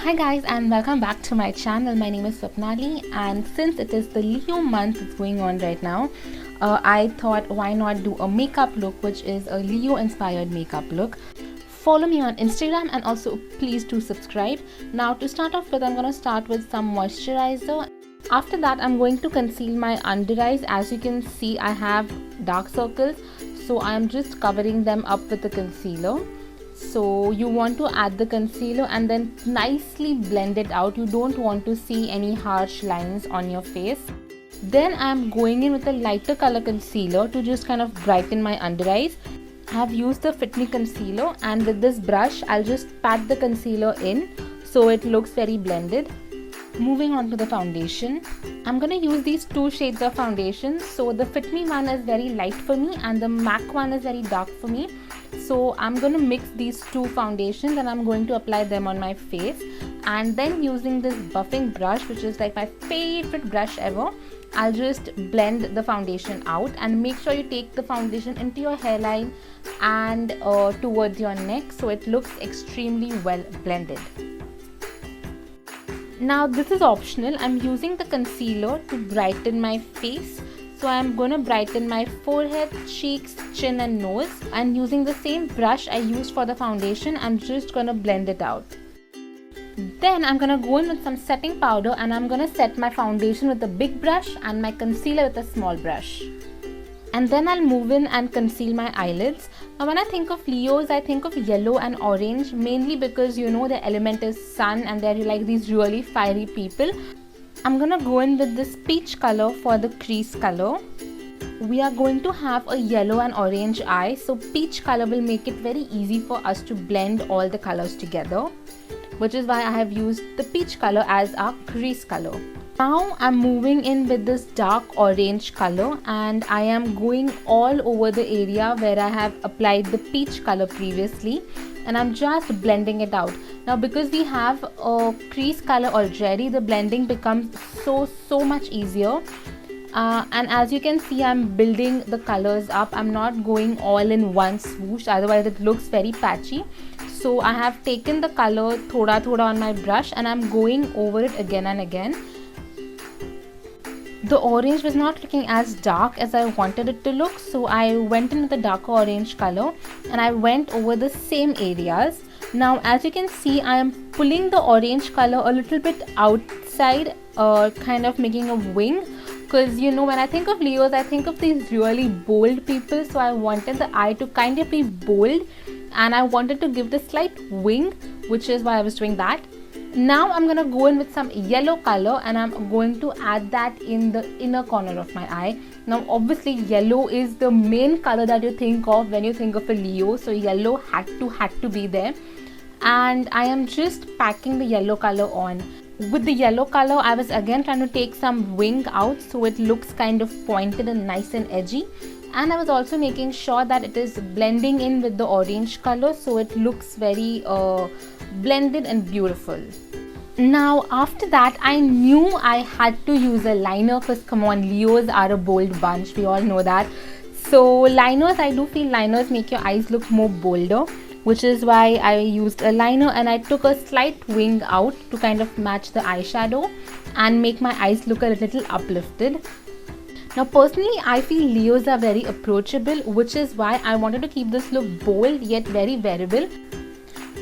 Hi guys, and welcome back to my channel. My name is Swapnali, and since it is the Leo month that's going on right now, I thought why not do a makeup look which is a Leo inspired makeup look. Follow me on Instagram and also please do subscribe. Now to start off with, I'm going to start with some moisturizer. After that, I'm going to conceal my under eyes. As you can see, I have dark circles, so I'm just covering them up with the concealer. So you want to add the concealer and then nicely blend it out. You don't want to see any harsh lines on your face. Then I'm going in with a lighter color concealer to just kind of brighten my under eyes. I have used the Fit Me concealer, and with this brush I'll just pat the concealer in so it looks very blended. Moving on to the foundation, I'm going to use these two shades of foundation. So the Fit Me one is very light for me and the MAC one is very dark for me. So I'm going to mix these two foundations and I'm going to apply them on my face. And then using this buffing brush, which is like my favorite brush ever, I'll just blend the foundation out, and make sure you take the foundation into your hairline and towards your neck so it looks extremely well blended. Now this is optional. I'm using the concealer to brighten my face. So I'm going to brighten my forehead, cheeks, chin and nose, and using the same brush I used for the foundation, I'm just going to blend it out. Then I'm going to go in with some setting powder and I'm going to set my foundation with a big brush and my concealer with a small brush. And then I'll move in and conceal my eyelids. Now when I think of Leos, I think of yellow and orange, mainly because you know the element is sun and they're like these really fiery people. I'm gonna go in with this peach color for the crease color. We are going to have a yellow and orange eye, so peach color will make it very easy for us to blend all the colors together, which is why I have used the peach color as our crease color. Now I'm moving in with this dark orange color and I am going all over the area where I have applied the peach color previously, and I'm just blending it out. Now because we have a crease color already, the blending becomes so much easier. And as you can see, I'm building the colors up. I'm not going all in one swoosh, otherwise it looks very patchy. So I have taken the color thoda on my brush and I'm going over it again and again. The orange was not looking as dark as I wanted it to look, so I went in with a darker orange color and I went over the same areas. Now as you can see, I am pulling the orange color a little bit outside, kind of making a wing, because you know when I think of Leos, I think of these really bold people, so I wanted the eye to kind of be bold and I wanted to give the slight wing, which is why I was doing that. Now I'm going to go in with some yellow color and I'm going to add that in the inner corner of my eye. Now obviously yellow is the main color that you think of when you think of a Leo, so yellow had to be there, and I am just packing the yellow color on. With the yellow color, I was again trying to take some wing out so it looks kind of pointed and nice and edgy, and I was also making sure that it is blending in with the orange color so it looks very blended and beautiful. Now after that, I knew I had to use a liner because come on, Leos are a bold bunch, we all know that. So liners, I do feel liners make your eyes look more bolder, which is why I used a liner and I took a slight wing out to kind of match the eyeshadow and make my eyes look a little uplifted. Now personally, I feel Leos are very approachable, which is why I wanted to keep this look bold yet very wearable.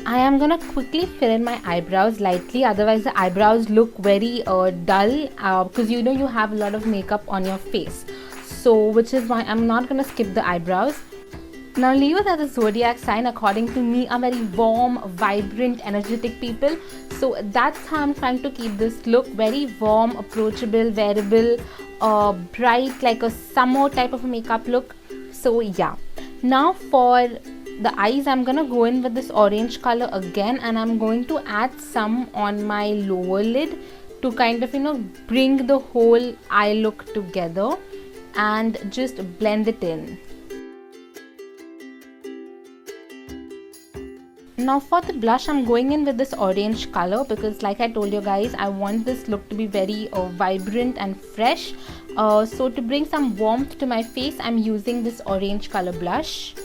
I am gonna quickly fill in my eyebrows lightly, otherwise the eyebrows look very dull because you know you have a lot of makeup on your face. So which is why I'm not gonna skip the eyebrows. Now Leos as a zodiac sign, according to me, are very warm, vibrant, energetic people. So that's how I'm trying to keep this look very warm, approachable, wearable, bright, like a summer type of a makeup look. So yeah. Now for the eyes, I'm gonna go in with this orange color again and I'm going to add some on my lower lid to kind of, you know, bring the whole eye look together and just blend it in. Now for the blush, I'm going in with this orange color because like I told you guys, I want this look to be very vibrant and fresh. So to bring some warmth to my face, I'm using this orange color blush.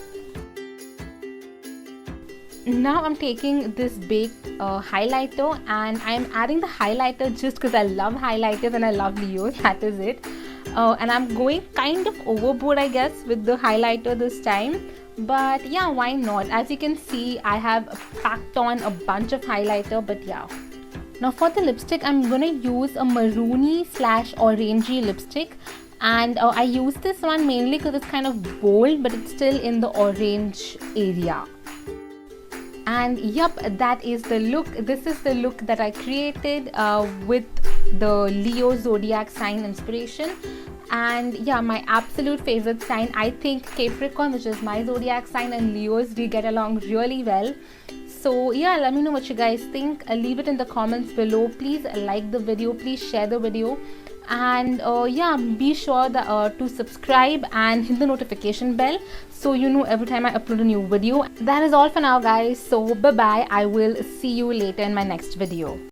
now I'm taking this baked highlighter, and I'm adding the highlighter just because I love highlighters and I love Leos. That is it. And I'm going kind of overboard, I guess, with the highlighter this time. But yeah, why not? As you can see, I have packed on a bunch of highlighter, but yeah. Now for the lipstick, I'm gonna use a maroony / orangey lipstick, and I use this one mainly because it's kind of bold, but it's still in the orange area. And yep, that is the look. This is the look that I created with the Leo zodiac sign inspiration. And yeah, my absolute favorite sign, I think Capricorn, which is my zodiac sign, and Leos, we get along really well. So yeah, let me know what you guys think. Leave it in the comments below. Please like the video, please share the video, and yeah, be sure to subscribe and hit the notification bell so you know every time I upload a new video. That is all for now, guys. So bye bye. I will see you later in my next video.